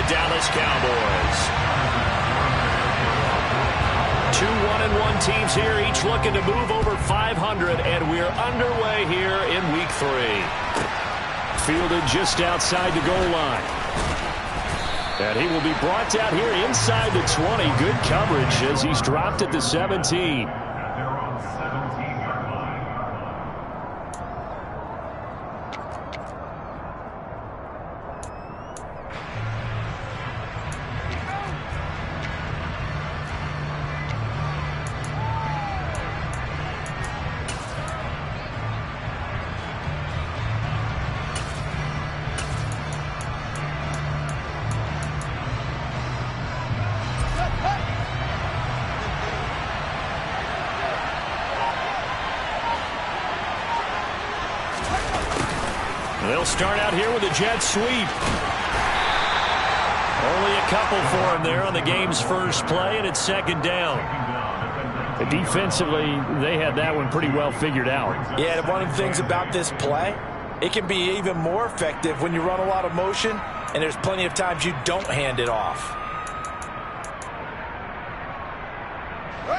the Dallas Cowboys. 2 1-1 teams here, each looking to move over 500, and we're underway here in Week 3. Fielded just outside the goal line. And he will be brought down here inside the 20. Good coverage as he's dropped at the 17. They'll start out here with a jet sweep. Only a couple for him there on the game's first play, and it's second down. Defensively, they had that one pretty well figured out. Yeah, one of the things about this play, it can be even more effective when you run a lot of motion, and there's plenty of times you don't hand it off.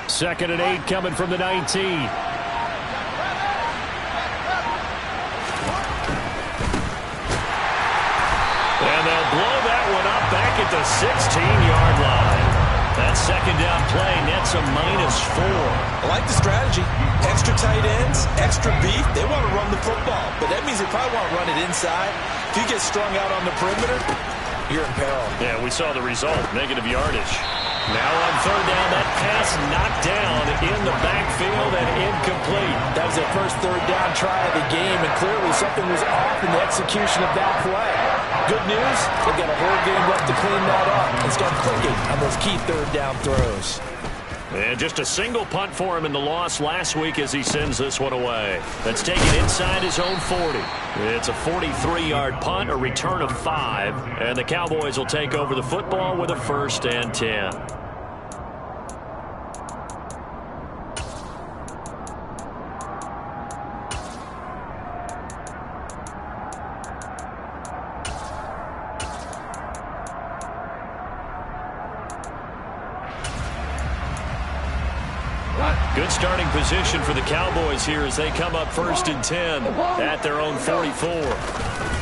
2nd and 8 coming from the 19. Blow that one up back at the 16-yard line. That second down play nets a -4. I like the strategy. Extra tight ends, extra beef. They want to run the football, but that means they probably want to run it inside. If you get strung out on the perimeter, you're in peril. Yeah, we saw the result, negative yardage. Now on third down, that pass knocked down in the backfield and incomplete. That was their first third down try of the game, and clearly something was off in the execution of that play. Good news, they've got a whole game left to clean that up and start clicking on those key third down throws. And just a single punt for him in the loss last week as he sends this one away. That's taken inside his own 40. It's a 43-yard punt, a return of 5, and the Cowboys will take over the football with a 1st and 10. Good starting position for the Cowboys here as they come up 1st and 10 at their own 44.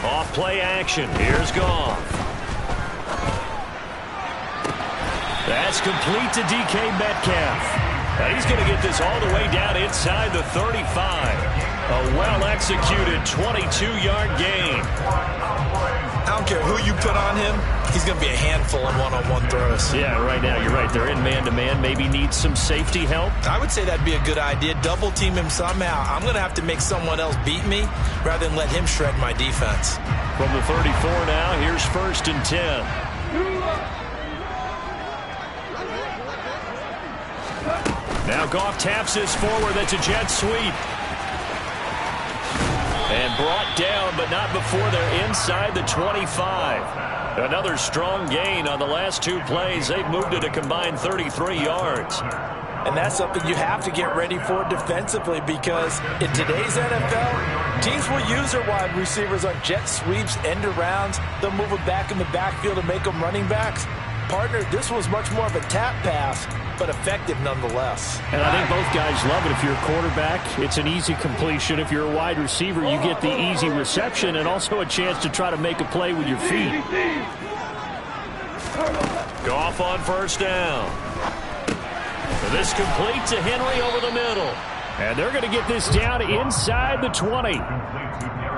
Off play action. Here's Goff. That's complete to DK Metcalf. Now he's going to get this all the way down inside the 35. A well-executed 22-yard gain. I don't care who you put on him. He's going to be a handful in one-on-one throws. Yeah, right now, you're right. They're in man-to-man. Maybe needs some safety help. I would say that'd be a good idea. Double team him somehow. I'm going to have to make someone else beat me rather than let him shred my defense. From the 34 now, here's 1st and 10. Now Goff taps this forward. That's a jet sweep. And brought down, but not before they're inside the 25. Another strong gain on the last 2 plays. They've moved it a combined 33 yards. And that's something you have to get ready for defensively, because in today's NFL, teams will use their wide receivers on jet sweeps, end arounds. They'll move them back in the backfield and make them running backs. Partner, this was much more of a tap pass, but effective nonetheless. And I think both guys love it. If you're a quarterback, it's an easy completion. If you're a wide receiver, you get the easy reception and also a chance to try to make a play with your feet. Goff on 1st down. This complete to Henry over the middle. And they're going to get this down inside the 20.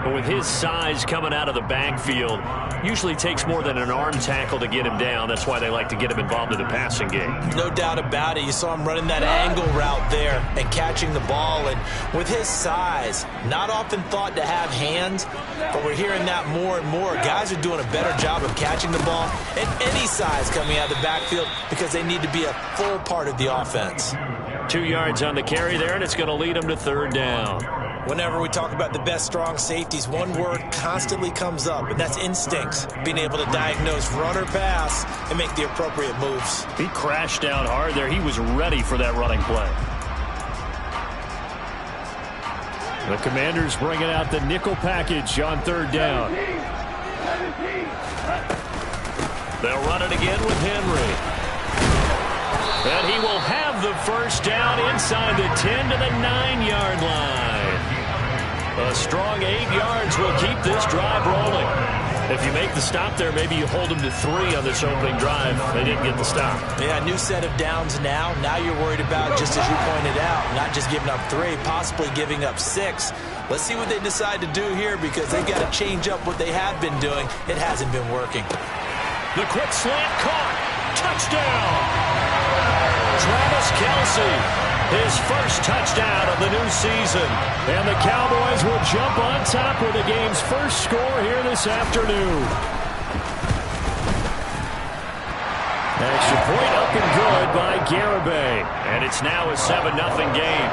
But with his size coming out of the backfield, usually takes more than an arm tackle to get him down. That's why they like to get him involved in the passing game. No doubt about it. You saw him running that angle route there and catching the ball. And with his size, not often thought to have hands, but we're hearing that more and more. Guys are doing a better job of catching the ball at any size coming out of the backfield because they need to be a full part of the offense. 2 yards on the carry there, and it's going to lead them to 3rd down. Whenever we talk about the best strong safeties, one word constantly comes up, and that's instincts. Being able to diagnose run or pass and make the appropriate moves. He crashed down hard there. He was ready for that running play. The Commanders bringing out the nickel package on 3rd down. They'll run it again with Henry. And he will have the first down inside the 10 to the 9-yard line. A strong 8 yards will keep this drive rolling. If you make the stop there, maybe you hold them to 3 on this opening drive. They didn't get the stop. Yeah, new set of downs now. Now you're worried about, just as you pointed out, not just giving up 3, possibly giving up 6. Let's see what they decide to do here, because they've got to change up what they have been doing. It hasn't been working. The quick slant caught. Touchdown. Travis Kelce, his first touchdown of the new season. And the Cowboys will jump on top with the game's first score here this afternoon. Extra point up and good by Garibay. And it's now a 7-0 game.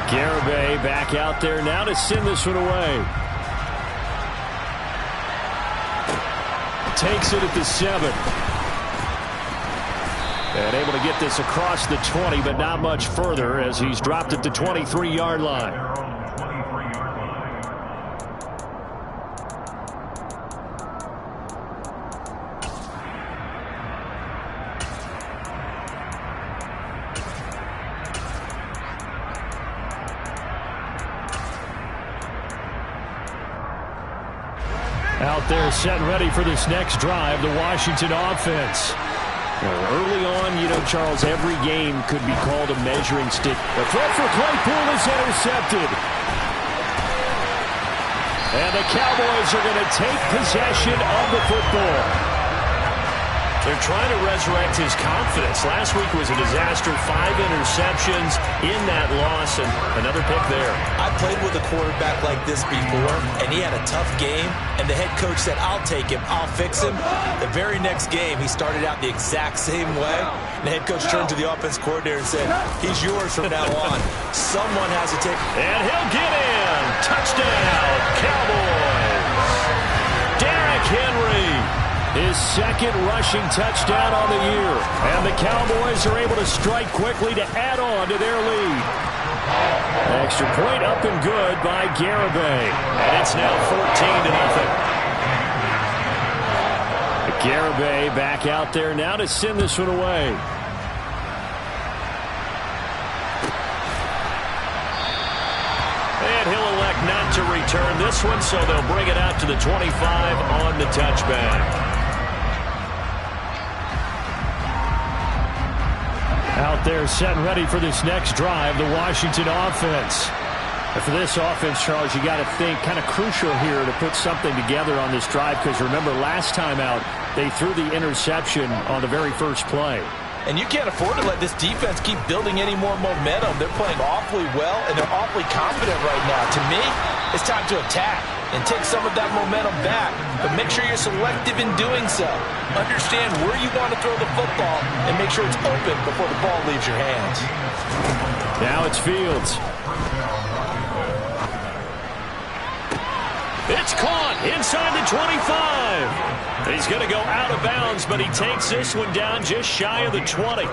Garibay back out there now to send this one away. Takes it at the 7. And able to get this across the 20, but not much further as he's dropped at the 23-yard line. Out there set and ready for this next drive, the Washington offense. Well, early on, Charles, every game could be called a measuring stick. The throw for Claypool is intercepted. And the Cowboys are going to take possession of the football. They're trying to resurrect his confidence. Last week was a disaster. 5 interceptions in that loss, and another pick there. I played with a quarterback like this before, and he had a tough game, and the head coach said, I'll take him, I'll fix him. The very next game, he started out the exact same way. And the head coach turned to the offense coordinator and said, he's yours from now on. Someone has to take him. And he'll get in. Touchdown, Cowboys. Derrick Henry. His second rushing touchdown on the year. And the Cowboys are able to strike quickly to add on to their lead. Extra point up and good by Garibay. And it's now 14-0. Garibay back out there now to send this one away. And he'll elect not to return this one, so they'll bring it out to the 25 on the touchback. Out there set and ready for this next drive, the Washington offense. And for this offense, Charles, you got to think kind of crucial here to put something together on this drive, because remember last time out they threw the interception on the very first play. And you can't afford to let this defense keep building any more momentum. They're playing awfully well, and they're awfully confident right now. To me, it's time to attack and take some of that momentum back. But make sure you're selective in doing so. Understand where you want to throw the football and make sure it's open before the ball leaves your hands. Now it's Fields. It's caught inside the 25. He's going to go out of bounds, but he takes this one down just shy of the 20.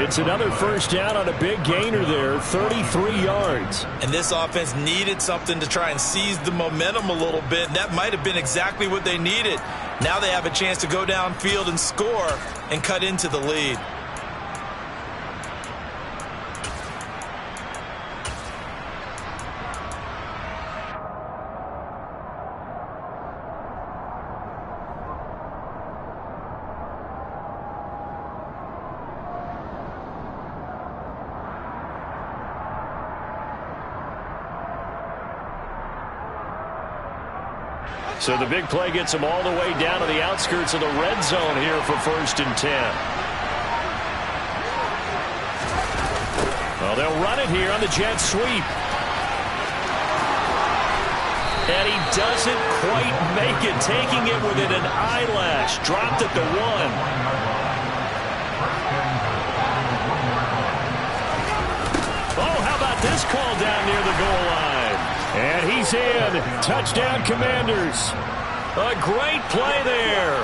It's another first down on a big gainer there, 33 yards. And this offense needed something to try and seize the momentum a little bit, and that might have been exactly what they needed. Now they have a chance to go downfield and score and cut into the lead. So the big play gets them all the way down to the outskirts of the red zone here for 1st and 10. Well, they'll run it here on the jet sweep. And he doesn't quite make it, taking it within an eyelash. Dropped at the 1. Oh, how about this call down near the goal line? And he's in. Touchdown, Commanders. A great play there.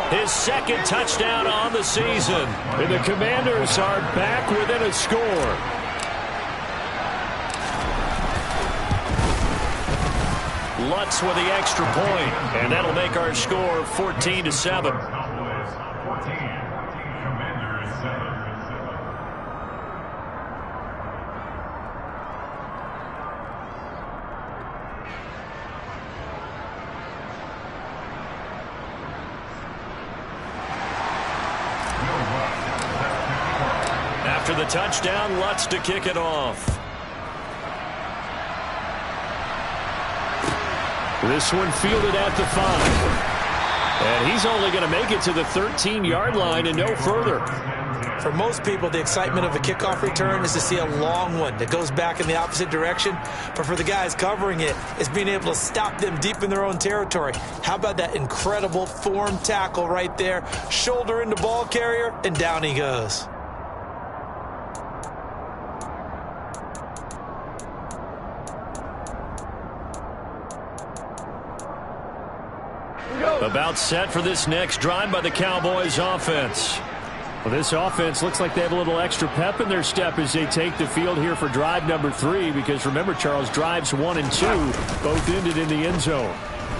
His second touchdown on the season. And the Commanders are back within a score. Lutz with the extra point, and that'll make our score 14-7. After the touchdown, Lutz to kick it off. This one fielded at the 5. And he's only going to make it to the 13-yard line and no further. For most people, the excitement of a kickoff return is to see a long one that goes back in the opposite direction. But for the guys covering it, it's being able to stop them deep in their own territory. How about that incredible form tackle right there? Shoulder into ball carrier, and down he goes. About set for this next drive by the Cowboys offense. Well, this offense looks like they have a little extra pep in their step as they take the field here for drive number 3, because remember, Charles, drives 1 and 2 both ended in the end zone.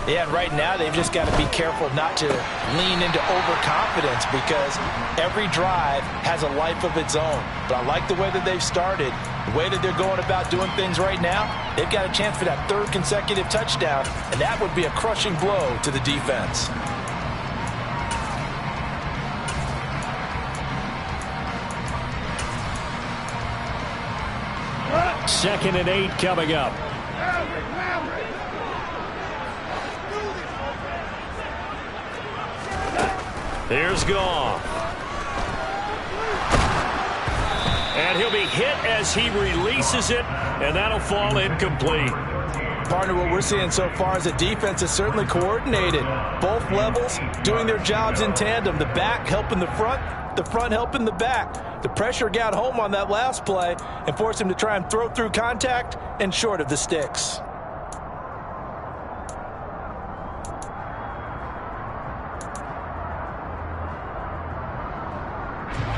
Yeah, and right now they've just got to be careful not to lean into overconfidence, because every drive has a life of its own. But I like the way that they've started, the way that they're going about doing things right now. They've got a chance for that 3rd consecutive touchdown, and that would be a crushing blow to the defense. Second and 8 coming up. Here's Goff. And he'll be hit as he releases it, and that'll fall incomplete. Partner, what we're seeing so far is the defense is certainly coordinated. Both levels doing their jobs in tandem. The back helping the front helping the back. The pressure got home on that last play and forced him to try and throw through contact and short of the sticks.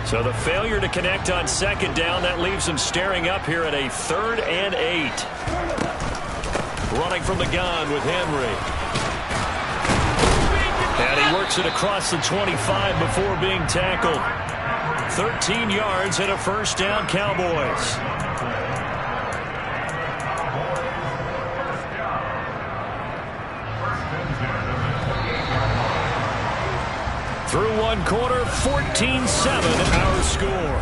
So the failure to connect on 2nd down, that leaves him staring up here at a 3rd and 8. Running from the gun with Henry. And he works it across the 25 before being tackled. 13 yards and a 1st down, Cowboys. Through 1 quarter, 14-7 our score.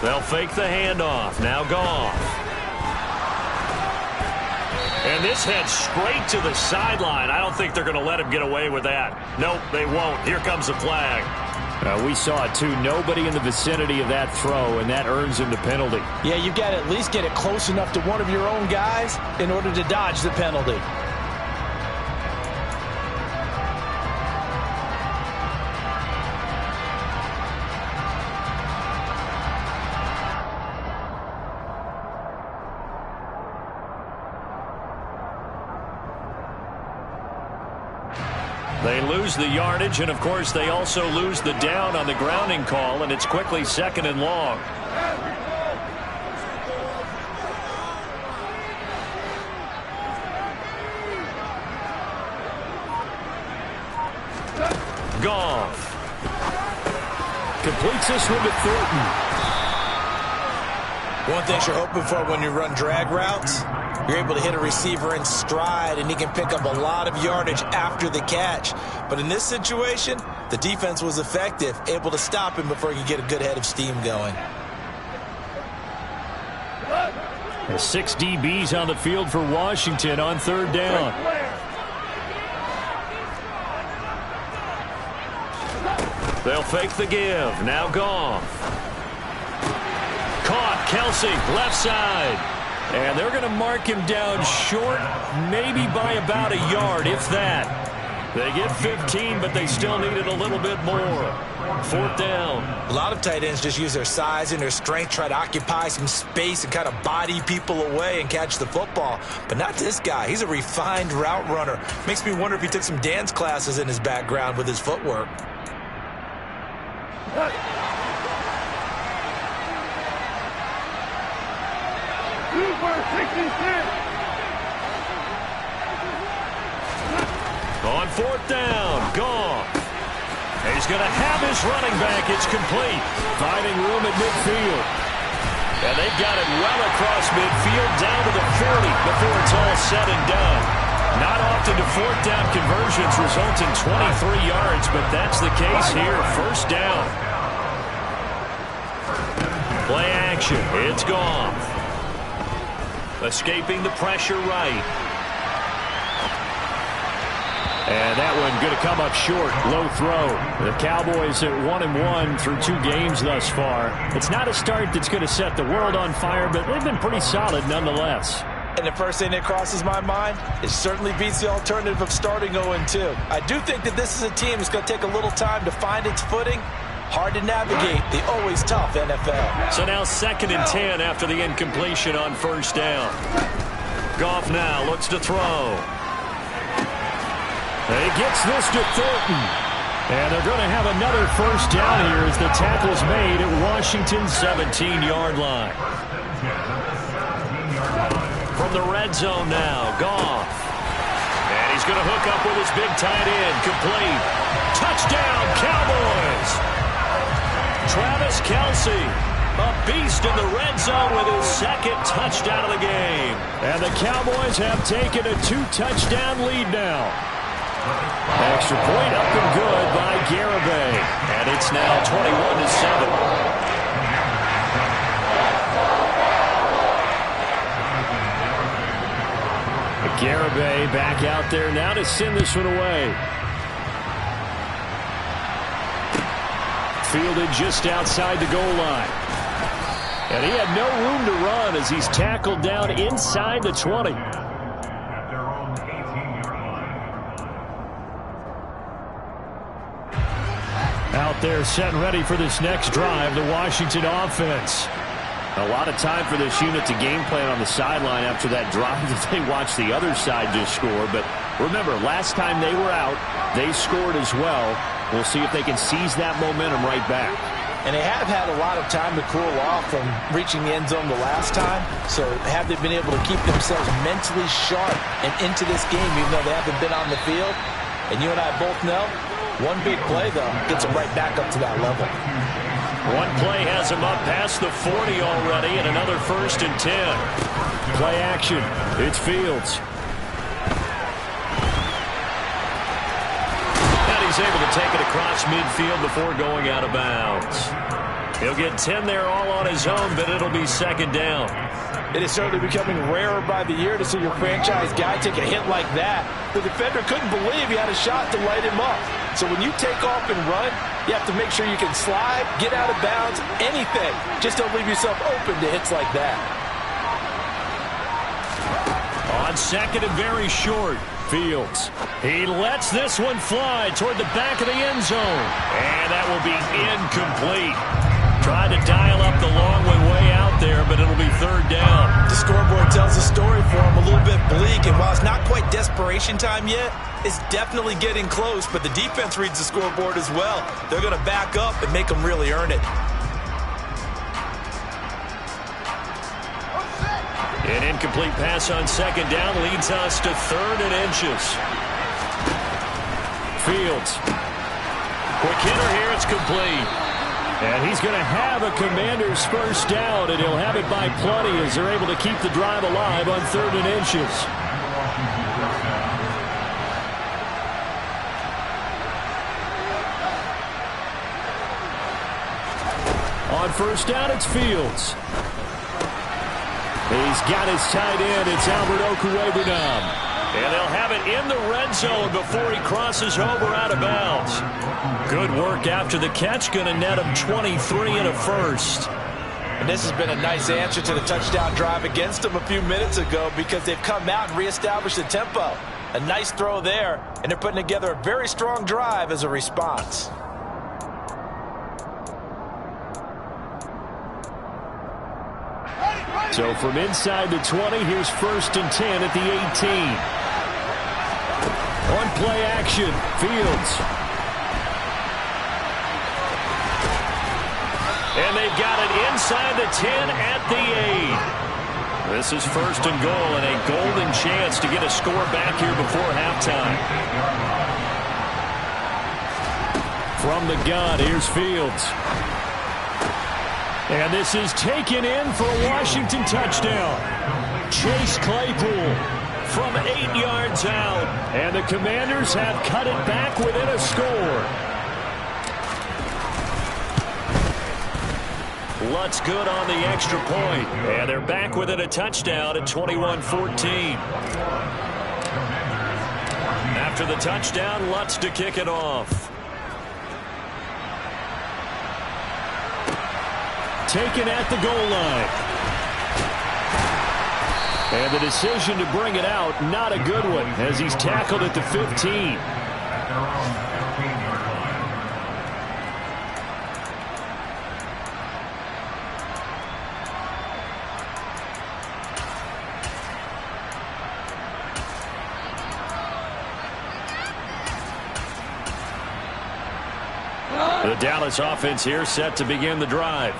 They'll fake the handoff. Now Goff. And this heads straight to the sideline. I don't think they're going to let him get away with that. Nope, they won't. Here comes the flag. We saw it too. Nobody in the vicinity of that throw, and that earns him the penalty. Yeah, you've got to at least get it close enough to one of your own guys in order to dodge the penalty. They lose the yardage, and of course they also lose the down on the grounding call, and it's quickly 2nd and long. Goff completes this one to Thornton. One thing you're hoping for when you run drag routes, you're able to hit a receiver in stride, and he can pick up a lot of yardage after the catch. But in this situation, the defense was effective, able to stop him before he could get a good head of steam going. The 6 DBs on the field for Washington on 3rd down. They'll fake the give. Now Goff. Caught. Kelsey, left side. And they're going to mark him down short, maybe by about a yard, if that. They get 15, but they still needed a little bit more. 4th down. A lot of tight ends just use their size and their strength, try to occupy some space and kind of body people away and catch the football. But not this guy. He's a refined route runner. Makes me wonder if he took some dance classes in his background with his footwork. On 4th down, Goff. He's going to have his running back. It's complete. Finding room at midfield. And they've got it well across midfield down to the 40 before it's all said and done. Not often do 4th down conversions result in 23 yards, but that's the case here. 1st down. Play action. It's Goff. Escaping the pressure right. And that one going to come up short. Low throw. The Cowboys at 1-1 through 2 games thus far. It's not a start that's going to set the world on fire, but they've been pretty solid nonetheless. And the first thing that crosses my mind, it certainly beats the alternative of starting 0-2. I do think that this is a team that's going to take a little time to find its footing. Hard to navigate the always tough NFL. So now 2nd and 10 after the incompletion on 1st down. Goff now looks to throw. He gets this to Thornton. And they're going to have another 1st down here as the tackle's made at Washington's 17-yard line. From the red zone now, Goff. And he's going to hook up with his big tight end. Complete. Touchdown, Cowboys. Travis Kelce, a beast in the red zone with his 2nd touchdown of the game. And the Cowboys have taken a 2-touchdown lead now. Extra point up and good by Garibay. And it's now 21-7. Garibay back out there now to send this one away. Fielded just outside the goal line. And he had no room to run as he's tackled down inside the 20. Out there set and ready for this next drive, the Washington offense. A lot of time for this unit to game plan on the sideline after that drive that they watched the other side just score. But remember, last time they were out, they scored as well. We'll see if they can seize that momentum right back. And they have had a lot of time to cool off from reaching the end zone the last time. So have they been able to keep themselves mentally sharp and into this game even though they haven't been on the field? And you and I both know, one big play, though, gets them right back up to that level. One play has him up past the 40 already, and another 1st and 10. Play action. It's Fields. And he's able to take it across midfield before going out of bounds. He'll get 10 there all on his own, but it'll be 2nd down. It is certainly becoming rarer by the year to see your franchise guy take a hit like that. The defender couldn't believe he had a shot to light him up. So when you take off and run, you have to make sure you can slide, get out of bounds, anything. Just don't leave yourself open to hits like that. On 2nd and very short, Fields. He lets this one fly toward the back of the end zone. And that will be incomplete. Tried to dial up the long way out there, but it'll be 3rd down. The scoreboard tells the story for him, a little bit bleak, and while it's not quite desperation time yet, it's definitely getting close, but the defense reads the scoreboard as well. They're going to back up and make them really earn it. An incomplete pass on 2nd down leads us to 3rd and inches. Fields. Quick hitter here, it's complete. And he's going to have a Commander's 1st down, and he'll have it by plenty as they're able to keep the drive alive on 3rd and inches. On 1st down, it's Fields. He's got his tight end. It's Albert Okwuegbunam. And they'll have it in the red zone before he crosses over out of bounds. Good work after the catch. Going to net him 23 and a 1st. And this has been a nice answer to the touchdown drive against them a few minutes ago because they've come out and reestablished the tempo. A nice throw there, and they're putting together a very strong drive as a response. So from inside the 20, here's 1st and 10 at the 18. On play action, Fields. And they've got it inside the 10 at the 8. This is 1st and goal and a golden chance to get a score back here before halftime. From the gun, here's Fields. And this is taken in for a Washington touchdown. Chase Claypool from 8 yards out. And the Commanders have cut it back within a score. Lutz good on the extra point. And they're back within a touchdown at 21-14. After the touchdown, Lutz to kick it off. Taken at the goal line. And the decision to bring it out, not a good one, as he's tackled at the 15. The Dallas offense here set to begin the drive.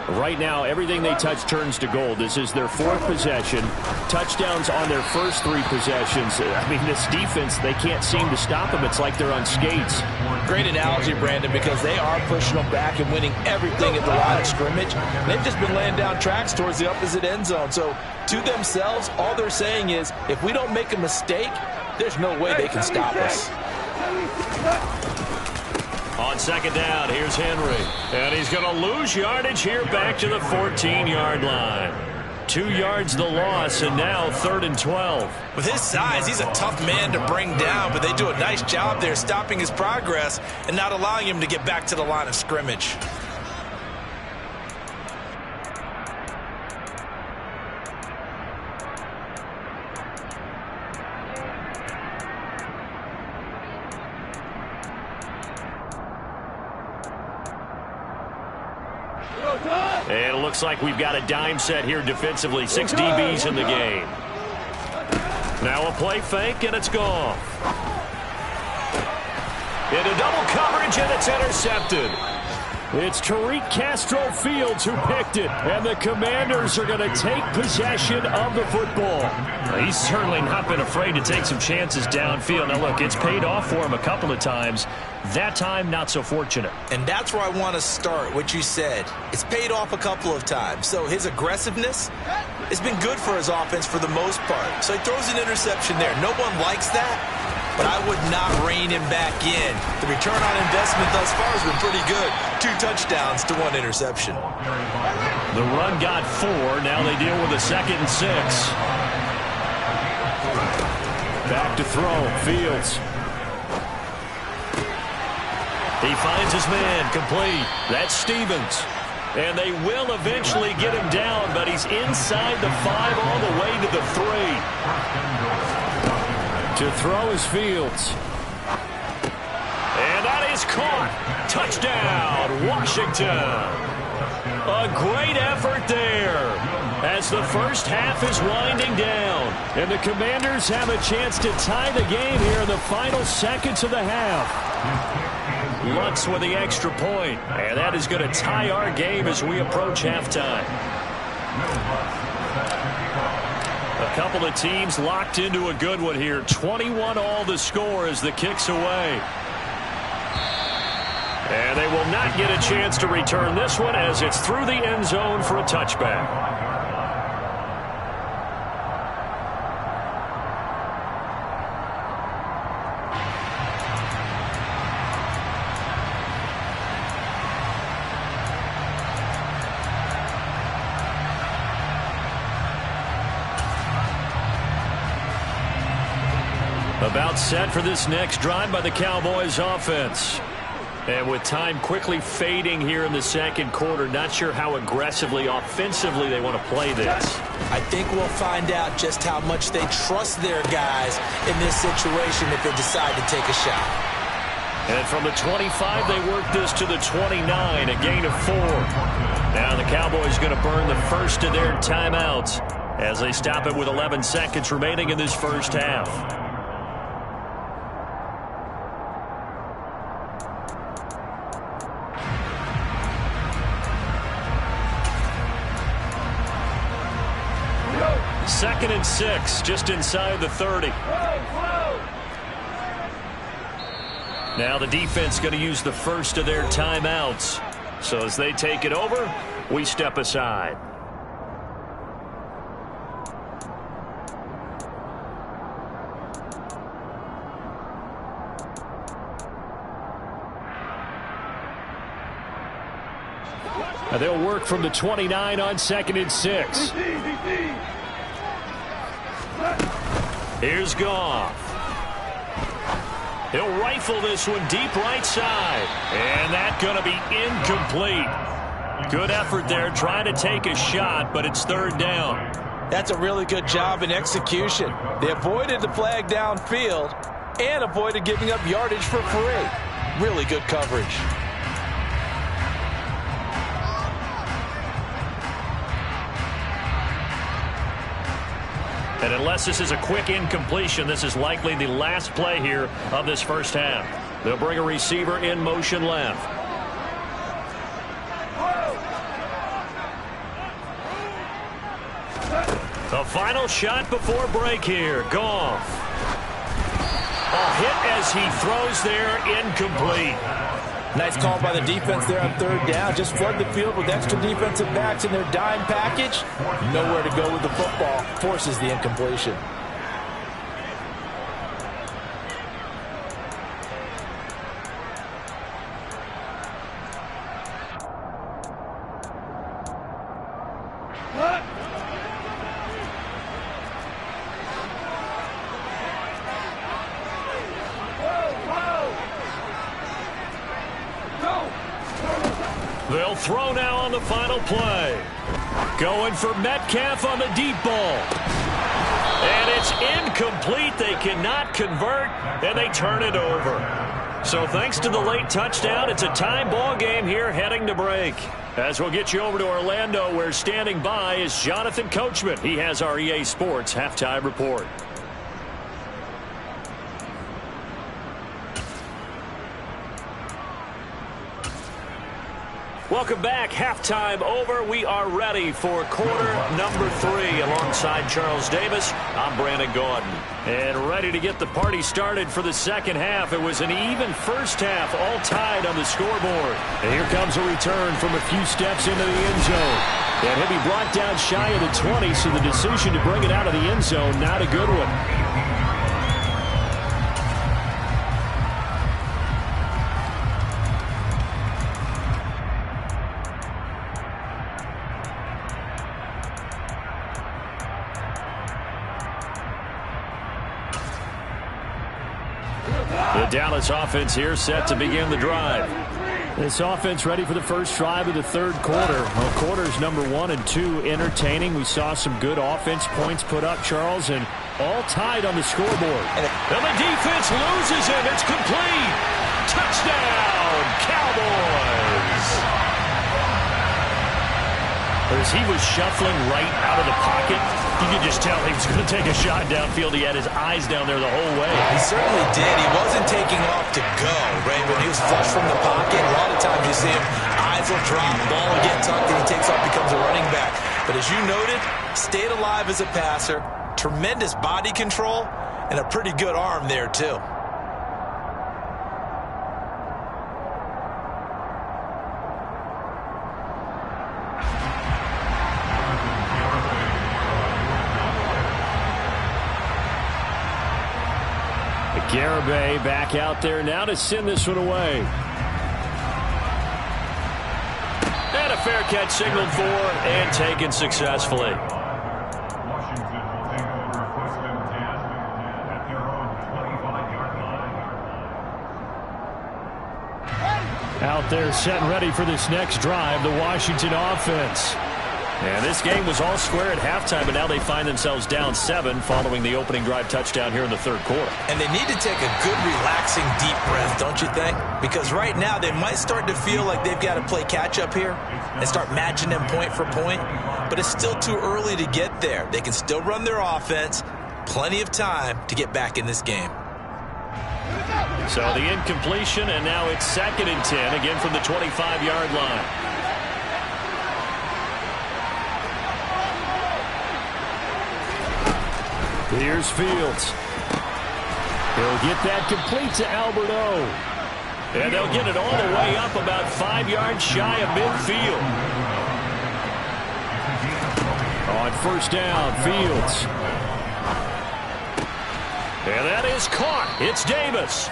Right now, everything they touch turns to gold. This is their 4th possession. Touchdowns on their first 3 possessions. I mean, this defense, they can't seem to stop them. It's like they're on skates. Great analogy, Brandon, because they are pushing them back and winning everything at the line of scrimmage. They've just been laying down tracks towards the opposite end zone. So, to themselves, all they're saying is, if we don't make a mistake, there's no way they can stop us. On 2nd down, here's Henry. And he's going to lose yardage here back to the 14-yard line. 2 yards the loss, and now 3rd and 12. With his size, he's a tough man to bring down, but they do a nice job there stopping his progress and not allowing him to get back to the line of scrimmage. And it looks like we've got a dime set here defensively. 6 DBs in the game. Now a play fake, and it's gone. Into double coverage, and it's intercepted. It's Tariq Castro-Fields who picked it, and the Commanders are going to take possession of the football. Well, he's certainly not been afraid to take some chances downfield. Now, look, it's paid off for him a couple of times. That time, not so fortunate. And that's where I want to start, what you said. It's paid off a couple of times. So his aggressiveness has been good for his offense for the most part. So he throws an interception there. No one likes that, but I would not rein him back in. The return on investment thus far has been pretty good. 2 touchdowns to 1 interception. The run got 4. Now they deal with a 2nd and 6. Back to throw. Fields. He finds his man, complete. That's Stevens. And they will eventually get him down, but he's inside the 5 all the way to the 3. To throw is Fields. And that is caught. Touchdown, Washington. A great effort there as the first half is winding down. And the Commanders have a chance to tie the game here in the final seconds of the half. Lutz with the extra point, and that is going to tie our game as we approach halftime. A couple of teams locked into a good one here. 21 all the score as the kick's away. And they will not get a chance to return this one as it's through the end zone for a touchback. About set for this next drive by the Cowboys offense. And with time quickly fading here in the second quarter, not sure how aggressively, offensively they want to play this. I think we'll find out just how much they trust their guys in this situation if they decide to take a shot. And from the 25, they work this to the 29, a gain of 4. Now the Cowboys going to burn the first of their timeouts as they stop it with 11 seconds remaining in this first half. Second and 6, just inside the 30. Now the defense going to use the first of their timeouts. So as they take it over, we step aside. Now they'll work from the 29 on second and 6. Here's Goff. He'll rifle this one deep right side. And that's going to be incomplete. Good effort there trying to take a shot, but it's third down. That's a really good job in execution. They avoided the flag downfield and avoided giving up yardage for free. Really good coverage. And unless this is a quick incompletion, this is likely the last play here of this first half. They'll bring a receiver in motion left. The final shot before break here. Goff. A hit as he throws there, incomplete. Nice call by the defense there on third down. Just flood the field with extra defensive backs in their dime package. Nowhere to go with the football. Forces the incompletion. They'll throw now on the final play. Going for Metcalf on the deep ball. And it's incomplete. They cannot convert, and they turn it over. So thanks to the late touchdown, it's a tie ball game here heading to break. As we'll get you over to Orlando, where standing by is Jonathan Coachman. He has our EA Sports halftime report. Welcome back. Halftime over. We are ready for quarter number 3. Alongside Charles Davis, I'm Brandon Gaudin. And ready to get the party started for the second half. It was an even first half, all tied on the scoreboard. And here comes a return from a few steps into the end zone. And he'll be brought down shy of the 20, so the decision to bring it out of the end zone, not a good one. The Dallas offense here set to begin the drive. This offense ready for the first drive of the third quarter. Well, quarters number 1 and 2 entertaining. We saw some good offense points put up, Charles, and all tied on the scoreboard. And the defense loses him. It's complete. Touchdown, Cowboys. As he was shuffling right out of the pocket, you could just tell he was going to take a shot downfield. He had his eyes down there the whole way. He certainly did. He wasn't taking off to go, right? When he was flush from the pocket, a lot of times you see him, eyes will drop, ball will get tucked, and he takes off, becomes a running back. But as you noted, stayed alive as a passer, tremendous body control, and a pretty good arm there, too. Garibay back out there now to send this one away. And a fair catch signaled for and taken successfully. Out there set and ready for this next drive, the Washington offense. And this game was all square at halftime, but now they find themselves down 7 following the opening drive touchdown here in the third quarter. And they need to take a good, relaxing, deep breath, don't you think? Because right now they might start to feel like they've got to play catch-up here and start matching them point for point. But it's still too early to get there. They can still run their offense. Plenty of time to get back in this game. So the incompletion, and now it's 2nd and 10, again from the 25-yard line. Here's Fields. He'll get that complete to Alberto. And they'll get it all the way up about 5 yards shy of midfield. On first down, Fields. And that is caught. It's Davis.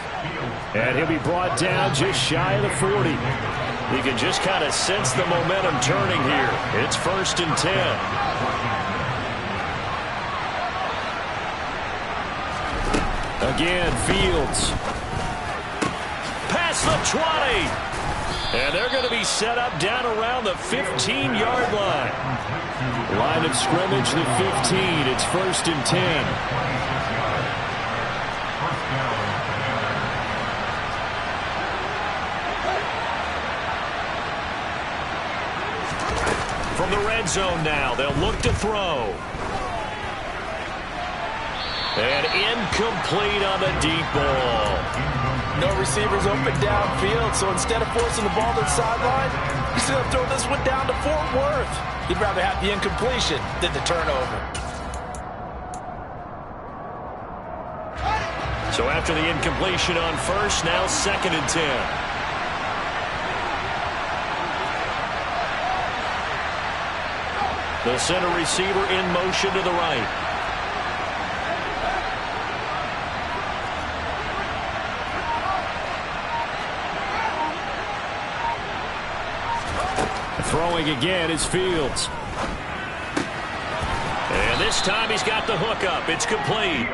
And he'll be brought down just shy of the 40. You can just kind of sense the momentum turning here. It's 1st and 10. Again, Fields. Past the 20. And they're going to be set up down around the 15-yard line. Line of scrimmage, the 15. It's 1st and 10. From the red zone now, they'll look to throw. And incomplete on the deep ball. No receivers open downfield, so instead of forcing the ball to the sideline, he's going to throw this one down to Fort Worth. He'd rather have the incompletion than the turnover. So after the incompletion on first, now 2nd and 10. The center receiver in motion to the right. Throwing again is Fields. And this time he's got the hook up. It's complete.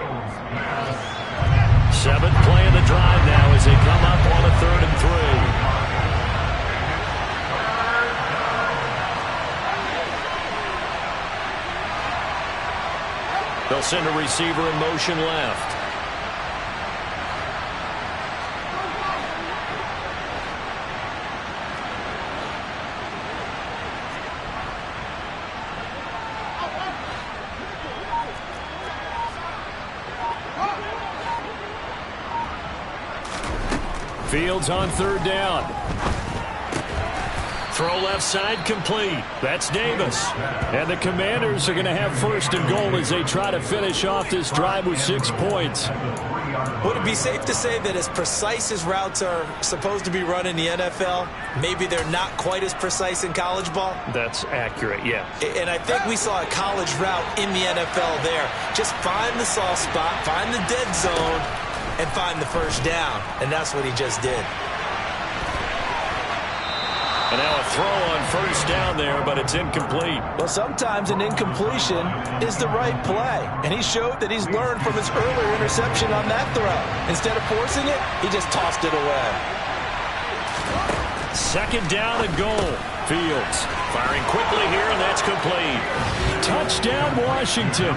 7th play of the drive now as they come up on a 3rd and 3. They'll send a receiver in motion left. Fields on 3rd down. Throw left side complete. That's Davis. And the Commanders are going to have 1st and goal as they try to finish off this drive with 6 points. Would it be safe to say that as precise as routes are supposed to be run in the NFL, maybe they're not quite as precise in college ball? That's accurate, yeah. And I think we saw a college route in the NFL there. Just find the soft spot, find the dead zone, and find the first down. And that's what he just did. And now a throw on first down there, but it's incomplete. Well, sometimes an incompletion is the right play. And he showed that he's learned from his earlier interception on that throw. Instead of forcing it, he just tossed it away. 2nd down and goal. Fields firing quickly here, and that's complete. Touchdown, Washington.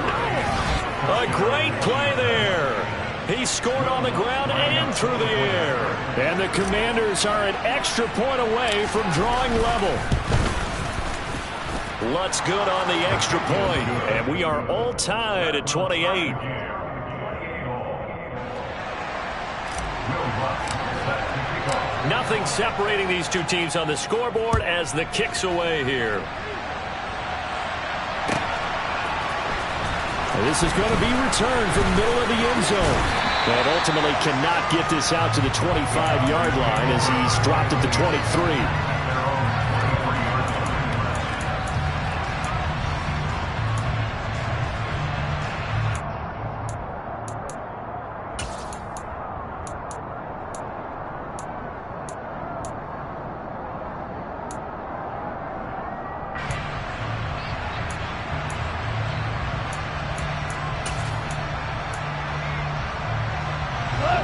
A great play there. He scored on the ground and through the air. And the Commanders are an extra point away from drawing level. Lutz good on the extra point, and we are all tied at 28. Nothing separating these two teams on the scoreboard as the kick's away here. This is going to be returned from the middle of the end zone. But ultimately cannot get this out to the 25-yard line as he's dropped at the 23.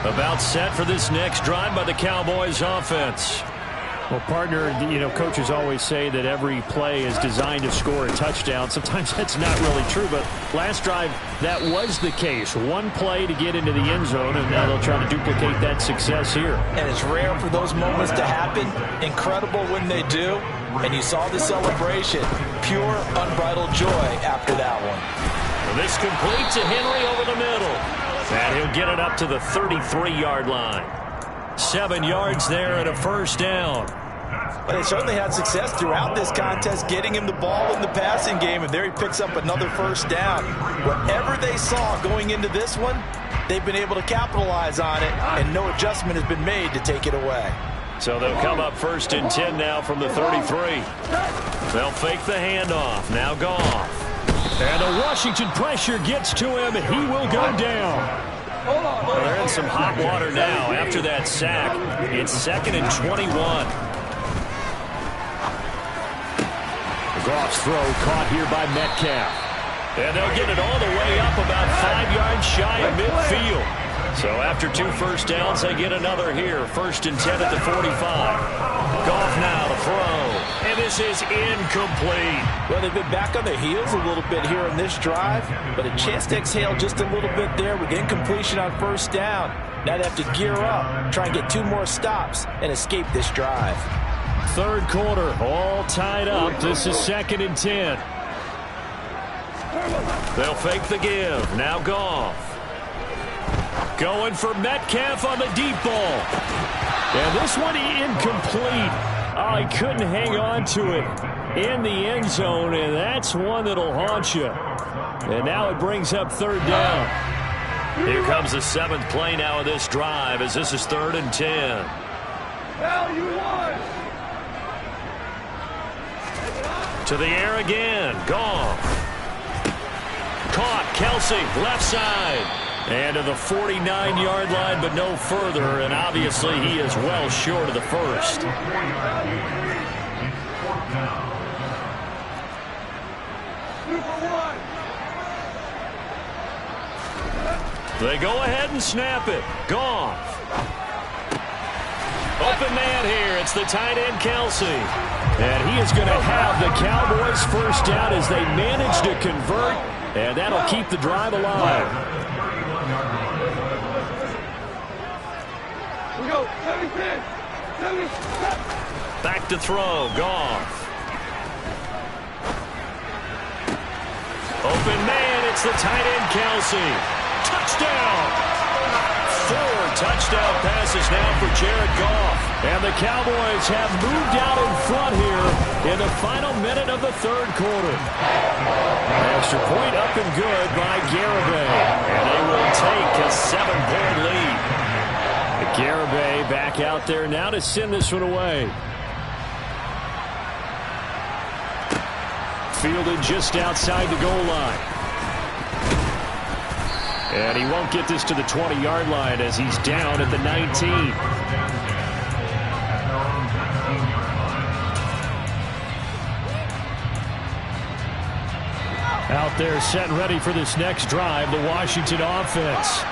About set for this next drive by the Cowboys offense. Well, partner, coaches always say that every play is designed to score a touchdown. Sometimes that's not really true, but last drive, that was the case. One play to get into the end zone, and now they'll try to duplicate that success here. And it's rare for those moments to happen. Incredible when they do. And you saw the celebration. Pure, unbridled joy after that one. And this completes to Henry over the middle. And he'll get it up to the 33-yard line. 7 yards there and a first down. But they certainly had success throughout this contest getting him the ball in the passing game, and there he picks up another first down. Whatever they saw going into this one, they've been able to capitalize on it, and no adjustment has been made to take it away. So they'll come up 1st and 10 now from the 33. They'll fake the handoff. Now Goff. And the Washington pressure gets to him, and he will go down. Well, they're in some hot water now after that sack. It's 2nd and 21. Goff's throw caught here by Metcalf. And they'll get it all the way up about 5 yards shy of midfield. So after 2 first downs, they get another here. 1st and 10 at the 45. Goff now to throw. And this is incomplete. Well, they've been back on their heels a little bit here in this drive, but a chance to exhale just a little bit there with incompletion on 1st down. Now they have to gear up, try and get 2 more stops, and escape this drive. 3rd quarter, all tied up. This is 2nd and 10. They'll fake the give. Now Goff. Going for Metcalf on the deep ball. And this one incomplete. Oh, he couldn't hang on to it in the end zone, and that's one that'll haunt you. And now it brings up 3rd down. Here comes the 7th play now of this drive as this is 3rd and 10. Hell, you won! To the air again. Goff. Caught. Kelsey, left side. And to the 49-yard line, but no further. And obviously he is well short of the first. They go ahead and snap it. Goff. Open man here. It's the tight end, Kelsey. And he is going to have the Cowboys first down as they manage to convert. And that'll keep the drive alive. Back to throw. Goff. Open man. It's the tight end, Kelsey. Touchdown. 4 touchdown passes now for Jared Goff. And the Cowboys have moved out in front here in the final minute of the 3rd quarter. Extra point up and good by Garibay. And they will take a 7-point lead. Garibay back out there now to send this one away. Fielded just outside the goal line. And he won't get this to the 20-yard line as he's down at the 19. Out there set and ready for this next drive, the Washington offense.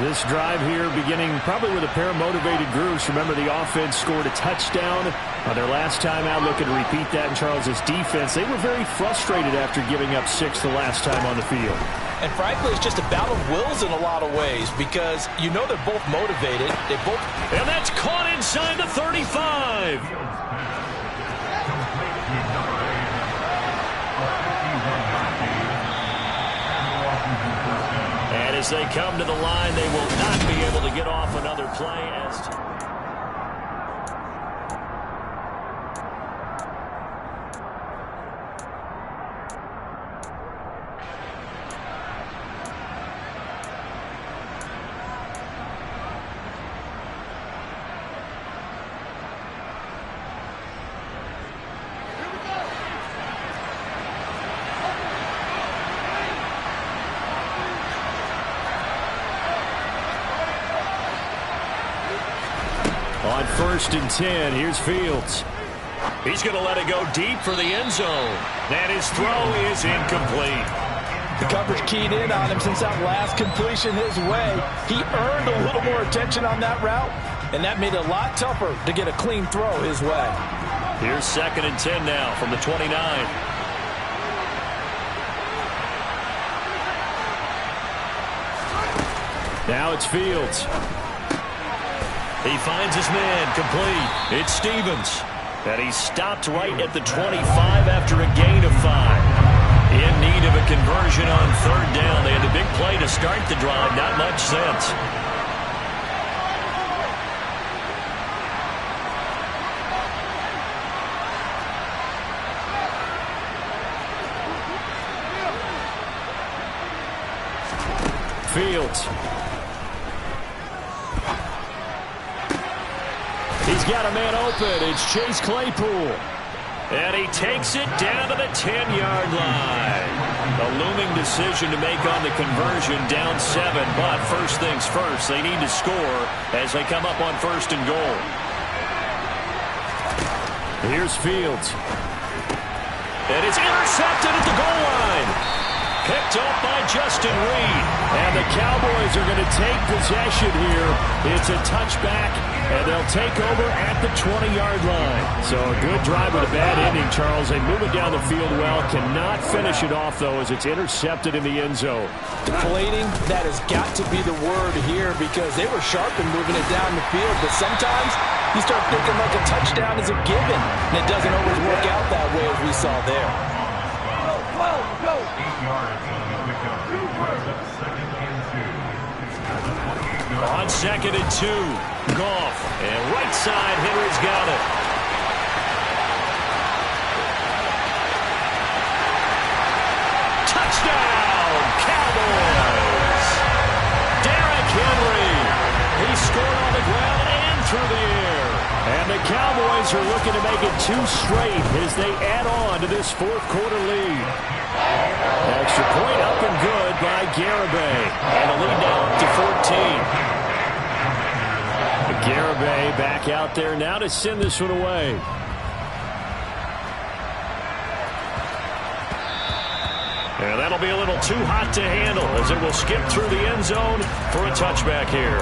This drive here beginning probably with a pair of motivated groups. Remember, the offense scored a touchdown on their last time out. Looking to repeat that in Charles's defense. They were very frustrated after giving up 6 the last time on the field. And frankly, it's just a battle of wills in a lot of ways because you know they're both motivated. And that's caught inside the 35. And as they come to the line, they will not be able to get off another play. On 1st and 10, here's Fields. He's going to let it go deep for the end zone. And his throw is incomplete. The coverage keyed in on him since that last completion his way. He earned a little more attention on that route, and that made it a lot tougher to get a clean throw his way. Here's 2nd and 10 now from the 29. Now it's Fields. He finds his man, complete. It's Stevens. And he's stopped right at the 25 after a gain of 5. In need of a conversion on 3rd down. They had a big play to start the drive. Not much sense. Fields. He's got a man open. It's Chase Claypool. And he takes it down to the 10-yard line. A looming decision to make on the conversion, down 7. But first things first, they need to score as they come up on 1st and goal. Here's Fields. And it's intercepted at the goal line. Picked up by Justin Reed. And the Cowboys are going to take possession here. It's a touchback, and they'll take over at the 20-yard line. So a good drive with a bad ending, Charles. They move it down the field well. Cannot finish it off, though, as it's intercepted in the end zone. Deflating, that has got to be the word here because they were sharp in moving it down the field. But sometimes you start thinking like a touchdown is a given, and it doesn't always work out that way as we saw there. Go! 8 yards on the pickup. 2 On 2nd and 2, Goff. And right side, Henry's got it. Touchdown, Cowboys! Derrick Henry. He scored on the ground and through the air. And the Cowboys are looking to make it 2 straight as they add on to this 4th quarter lead. Extra point up and good by Garibay. And a lead now up to 14. Garibay back out there now to send this one away. And that'll be a little too hot to handle as it will skip through the end zone for a touchback here.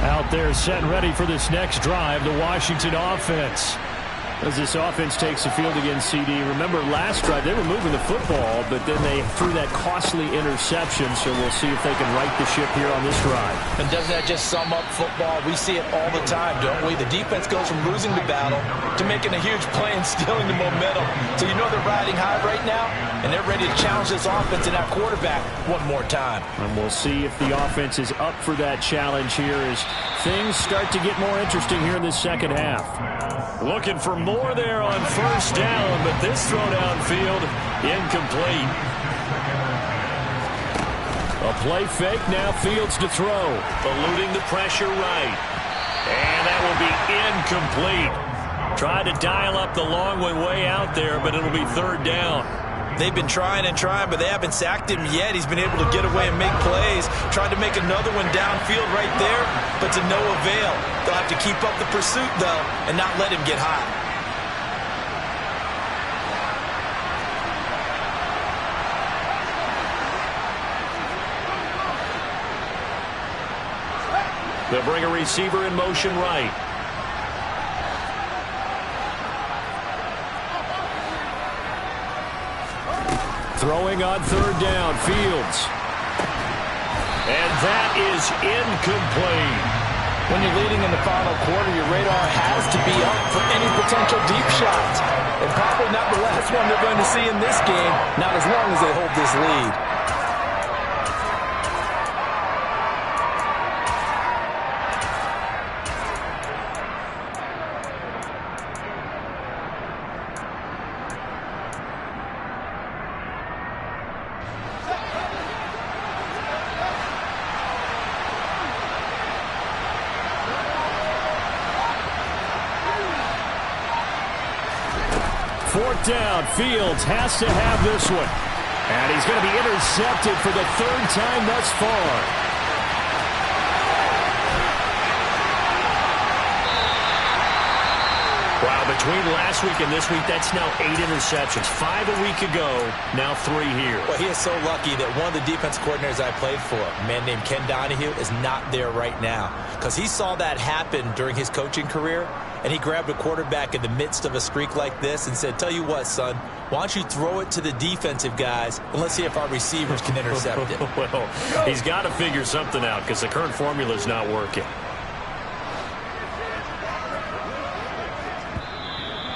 Out there set and ready for this next drive, the Washington offense. As this offense takes the field against CD. Remember last drive, they were moving the football, but then they threw that costly interception, so we'll see if they can right the ship here on this drive. And doesn't that just sum up football? We see it all the time, don't we? The defense goes from losing the battle to making a huge play and stealing the momentum. So you know they're riding high right now, and they're ready to challenge this offense and that quarterback one more time. And we'll see if the offense is up for that challenge here as things start to get more interesting here in the second half. Looking for more there on 1st down, but this throw downfield incomplete. A play fake, now Fields to throw. Eluding the pressure right. And that will be incomplete. Tried to dial up the long one way out there, but it'll be 3rd down. They've been trying and trying, but they haven't sacked him yet. He's been able to get away and make plays. Tried to make another one downfield right there, but to no avail. They'll have to keep up the pursuit, though, and not let him get hot. They'll bring a receiver in motion right. Throwing on 3rd down, Fields. And that is incomplete. When you're leading in the final quarter, your radar has to be up for any potential deep shots. And probably not the last one they're going to see in this game, not as long as they hold this lead. Down, Fields has to have this one. And he's going to be intercepted for the 3rd time thus far. Wow, the Between last week and this week, that's now 8 interceptions. 5 a week ago, now 3 here. Well, he is so lucky that one of the defense coordinators I played for, a man named Ken Donahue, is not there right now. Because he saw that happen during his coaching career, and he grabbed a quarterback in the midst of a streak like this and said, tell you what, son, why don't you throw it to the defensive guys, and let's see if our receivers can intercept it. Well, he's got to figure something out because the current formula is not working.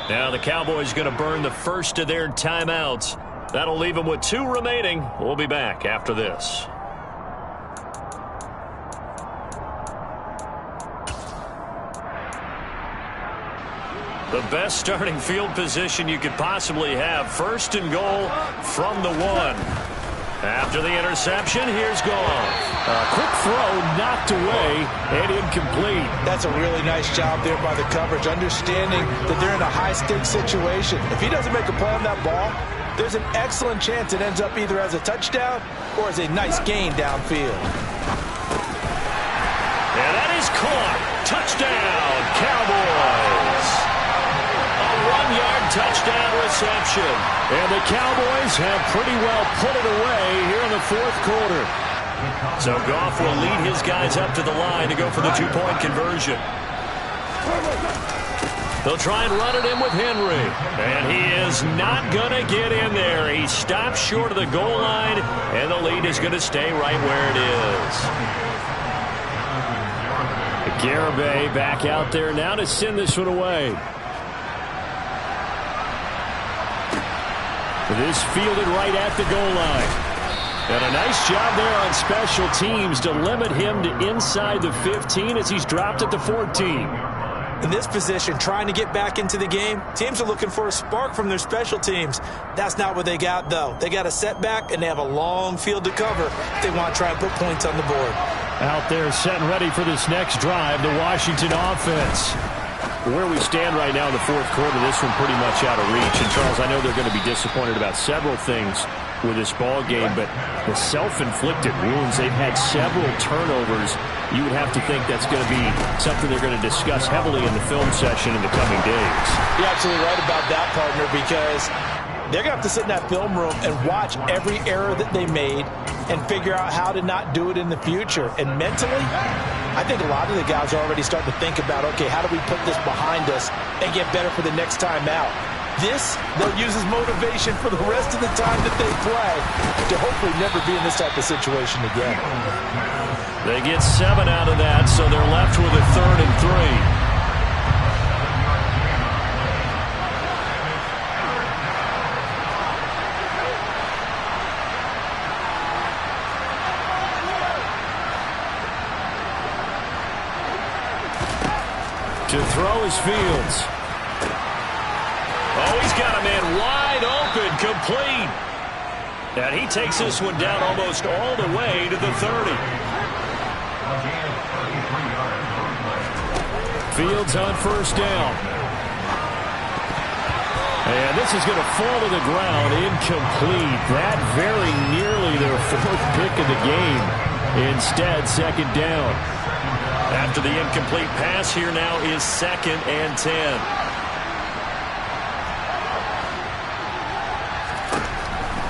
Now the Cowboys going to burn the first of their timeouts. That'll leave them with 2 remaining. We'll be back after this. The best starting field position you could possibly have. 1st and goal from the 1. After the interception, here's Goff. A quick throw knocked away and incomplete. That's a really nice job there by the coverage, understanding that they're in a high-stakes situation. If he doesn't make a play on that ball, there's an excellent chance it ends up either as a touchdown or as a nice gain downfield. And that is caught. Touchdown, Cowboys. A 1-yard touchdown reception. And the Cowboys have pretty well put it away here in the 4th quarter. So Goff will lead his guys up to the line to go for the 2-point conversion. They'll try and run it in with Henry. And he is not going to get in there. He stops short of the goal line, and the lead is going to stay right where it is. Garibay back out there now to send this one away. This fielded right at the goal line. And a nice job there on special teams to limit him to inside the 15 as he's dropped at the 14. In this position, trying to get back into the game, teams are looking for a spark from their special teams. That's not what they got, though. They got a setback, and they have a long field to cover if they want to try and put points on the board. Out there set and ready for this next drive, the Washington offense. Where we stand right now in the 4th quarter, this one pretty much out of reach. And, Charles, I know they're going to be disappointed about several things with this ball game, but the self-inflicted wounds, they've had several turnovers. You would have to think that's going to be something they're going to discuss heavily in the film session in the coming days. You're absolutely right about that, partner, because they're going to have to sit in that film room and watch every error that they made and figure out how to not do it in the future. And mentally, I think a lot of the guys are already starting to think about, okay, how do we put this behind us and get better for the next time out? This, they'll use as motivation for the rest of the time that they play to hopefully never be in this type of situation again. They get 7 out of that, so they're left with a 3rd and 3. To throw is Fields. Oh, he's got a man wide open, complete. And he takes this one down almost all the way to the 30. Fields on 1st down. And this is going to fall to the ground, incomplete. That very nearly their 4th pick of the game. Instead, 2nd down. After the incomplete pass, here now is 2nd and 10.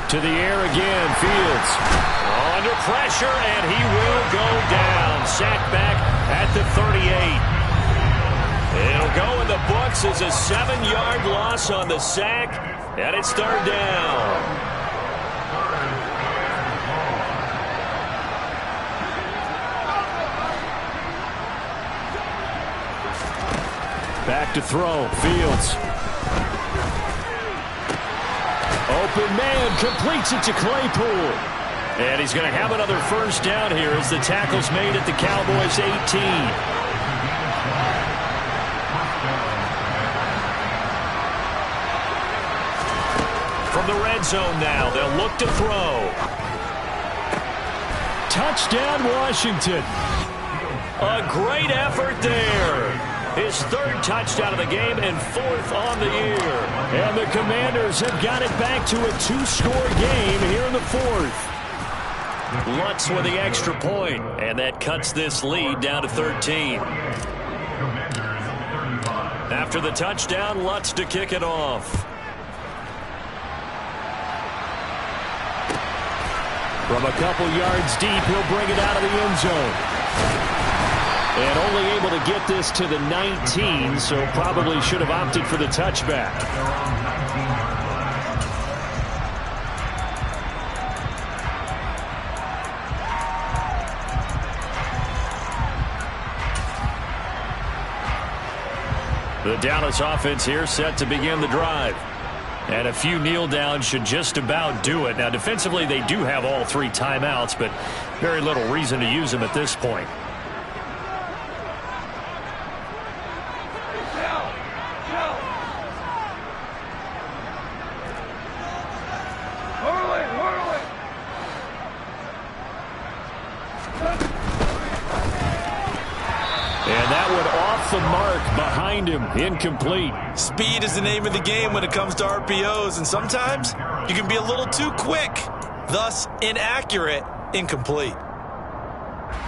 To the air again, Fields. Under pressure, and he will go down. Sacked back at the 38. It'll go in the books as a 7-yard loss on the sack, and it's 3rd down. Back to throw, Fields. Open man, completes it to Claypool. And he's going to have another 1st down here as the tackle's made at the Cowboys' 18. From the red zone now, they'll look to throw. Touchdown, Washington. A great effort there. His 3rd touchdown of the game and 4th on the year. And the Commanders have got it back to a 2-score game here in the 4th. Lutz with the extra point, and that cuts this lead down to 13. After the touchdown, Lutz to kick it off. From a couple yards deep, he'll bring it out of the end zone. And only able to get this to the 19, so probably should have opted for the touchback. The Dallas offense here set to begin the drive. And a few kneel downs should just about do it. Now, defensively, they do have all 3 timeouts, but very little reason to use them at this point. And that one off the mark behind him, incomplete. Speed is the name of the game when it comes to RPOs, and sometimes you can be a little too quick, thus inaccurate, incomplete.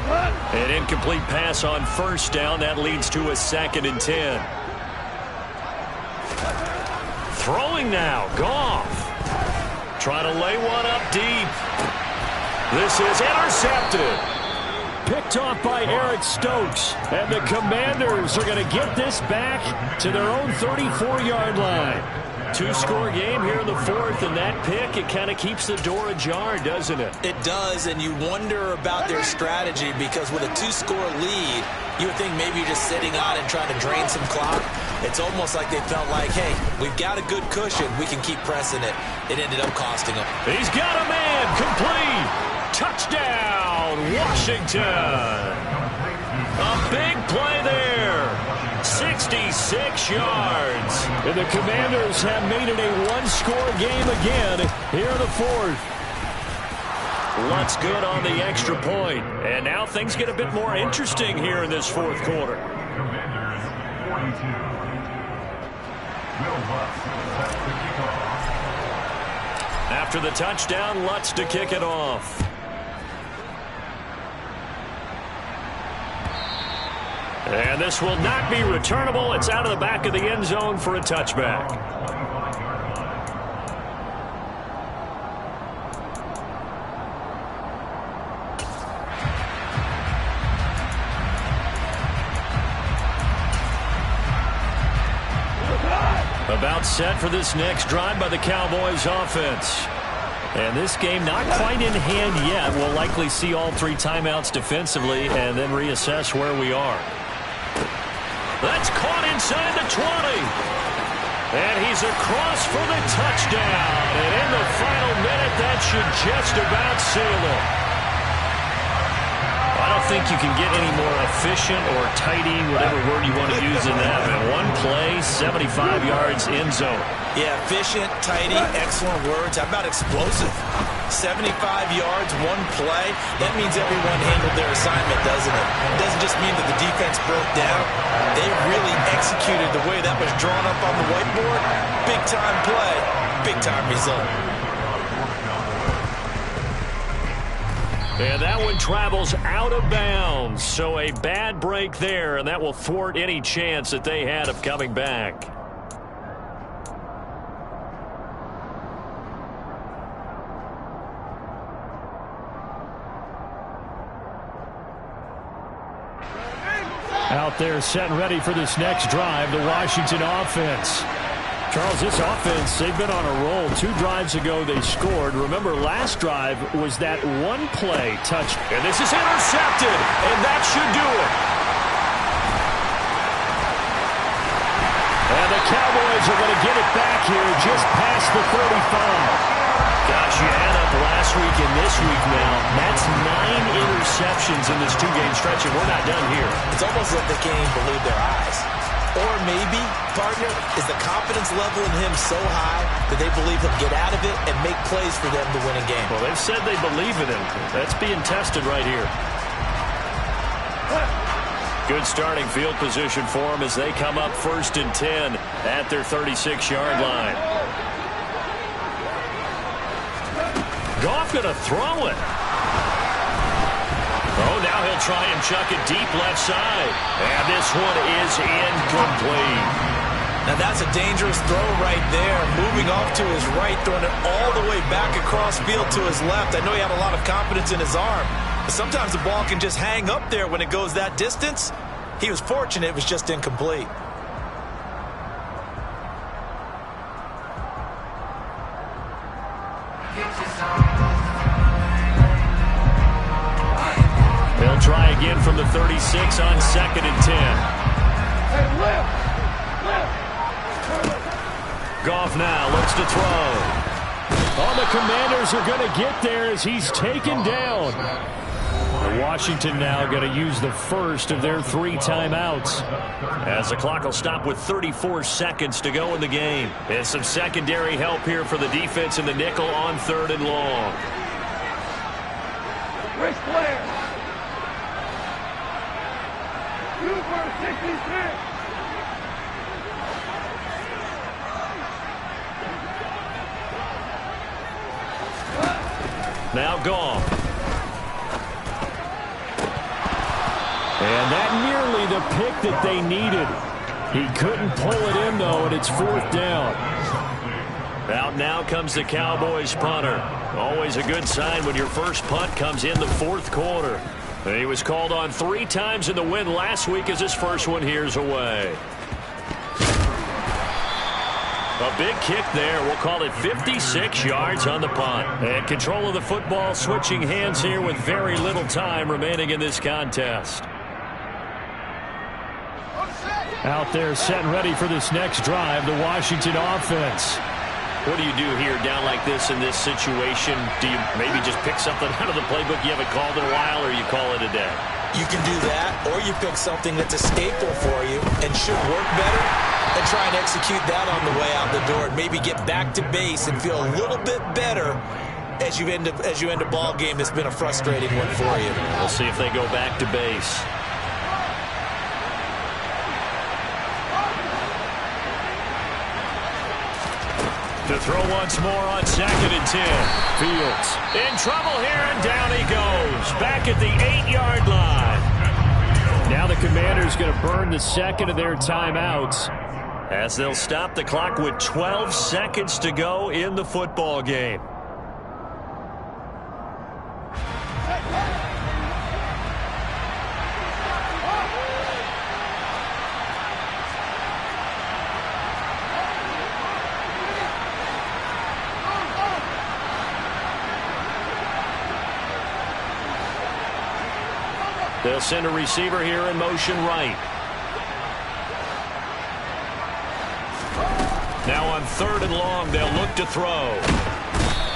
An incomplete pass on first down. That leads to a 2nd and 10. Throwing now, Goff. Trying to lay one up deep. This is intercepted. Picked off by Eric Stokes. And the Commanders are going to get this back to their own 34-yard line. 2-score game here in the 4th, and that pick, it kind of keeps the door ajar, doesn't it? It does, and you wonder about their strategy because with a 2-score lead, you would think maybe you're just sitting on and trying to drain some clock. It's almost like they felt like, hey, we've got a good cushion. We can keep pressing it. It ended up costing them. He's got a man. Complete. Touchdown, Washington. A big play there. 66 yards. And the Commanders have made it a 1-score game again here in the 4th. Lutz good on the extra point. And now things get a bit more interesting here in this 4th quarter. Commanders 42. Will Lutz sets the kickoff. After the touchdown, Lutz to kick it off. And this will not be returnable. It's out of the back of the end zone for a touchback. About set for this next drive by the Cowboys offense. And this game not quite in hand yet. We'll likely see all 3 timeouts defensively and then reassess where we are. That's caught inside the 20. And he's across for the touchdown. And in the final minute, that should just about seal it. I don't think you can get any more efficient or tidy, whatever word you want to use in that. And 1 play, 75 yards in zone. Yeah, efficient, tidy, excellent words. How about explosive? 75 yards, 1 play. That means everyone handled their assignment, doesn't it? It doesn't just mean that the defense broke down. They really executed the way that was drawn up on the whiteboard. Big-time play, big-time result. And that one travels out of bounds. So a bad break there, and that will thwart any chance that they had of coming back. Out there set and ready for this next drive, the Washington offense. Charles, this offense, they've been on a roll. 2 drives ago, they scored. Remember, last drive was that 1-play touch. And this is intercepted, and that should do it. And the Cowboys are going to get it back here just past the 35. Gosh, you add up last week and this week now. That's 9 interceptions in this 2-game stretch, and we're not done here. It's almost like they can't even believe their eyes. Or maybe, partner, is the confidence level in him so high that they believe he'll get out of it and make plays for them to win a game. Well, they've said they believe in him. That's being tested right here. Good starting field position for them as they come up 1st and 10 at their 36-yard line. Goff going to throw it. Oh, now he'll try and chuck it deep left side. And this one is incomplete. Now that's a dangerous throw right there. Moving off to his right, throwing it all the way back across field to his left. I know he had a lot of confidence in his arm, but sometimes the ball can just hang up there when it goes that distance. He was fortunate it was just incomplete. They'll try again from the 36 on 2nd and 10. Hey, left. Goff now looks to throw. Oh, the Commanders are going to get there as he's taken down. Washington now going to use the first of their 3 timeouts, as the clock will stop with 34 seconds to go in the game. And some secondary help here for the defense in the nickel on 3rd and long. Wrist flare. Use for 66. Now Goff. And that nearly the pick that they needed. He couldn't pull it in, though, and it's 4th down. Out now comes the Cowboys punter. Always a good sign when your first punt comes in the 4th quarter. He was called on 3 times in the win last week as his first one here's away. A big kick there. We'll call it 56 yards on the punt. And control of the football switching hands here with very little time remaining in this contest. Out there set and ready for this next drive, the Washington offense. What do you do here down like this in this situation? Do you maybe just pick something out of the playbook you haven't called in a while, or you call it a day? You can do that, or you pick something that's a staple for you and should work better, and try and execute that on the way out the door, and maybe get back to base and feel a little bit better as you end a ball game that's been a frustrating one for you. We'll see if they go back to base. To throw once more on 2nd and 10. Fields in trouble here, and down he goes. Back at the 8-yard line. Now the Commanders going to burn the second of their timeouts, as they'll stop the clock with 12 seconds to go in the football game. They'll send a receiver here in motion right. Now on 3rd and long, they'll look to throw.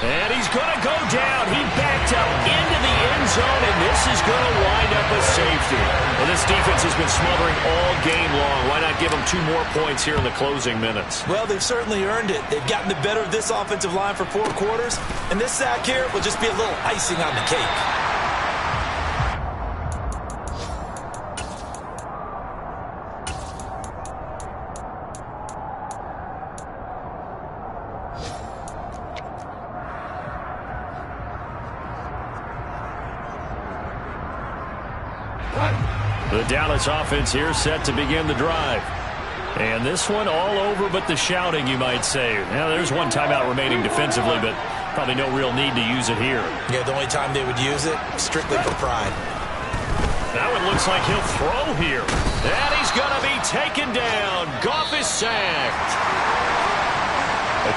And he's going to go down. He backed up into the end zone, and this is going to wind up a safety. Well, this defense has been smothering all game long. Why not give them 2 more points here in the closing minutes? Well, they've certainly earned it. They've gotten the better of this offensive line for 4 quarters, and this sack here will just be a little icing on the cake. The Dallas offense here set to begin the drive. And this one all over but the shouting, you might say. Now, there's 1 timeout remaining defensively, but probably no real need to use it here. Yeah, the only time they would use it, strictly for pride. Now it looks like he'll throw here. And he's going to be taken down. Goff is sacked.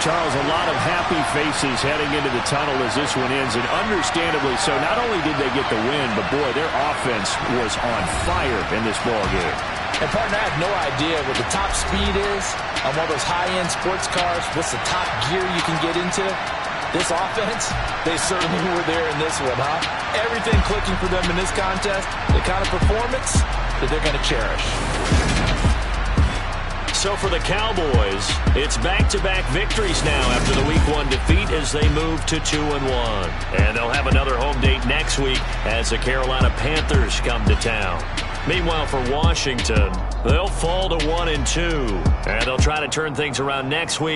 Charles, a lot of happy faces heading into the tunnel as this one ends, and understandably so. Not only did they get the win, but boy, their offense was on fire in this ball game. And partner, I have no idea what the top speed is on one of those high-end sports cars. What's the top gear you can get into? This offense, they certainly were there in this one, huh? Everything clicking for them in this contest, the kind of performance that they're going to cherish. So for the Cowboys, it's back-to-back victories now after the Week 1 defeat as they move to 2-1. And they'll have another home date next week as the Carolina Panthers come to town. Meanwhile, for Washington, they'll fall to 1-2. And they'll try to turn things around next week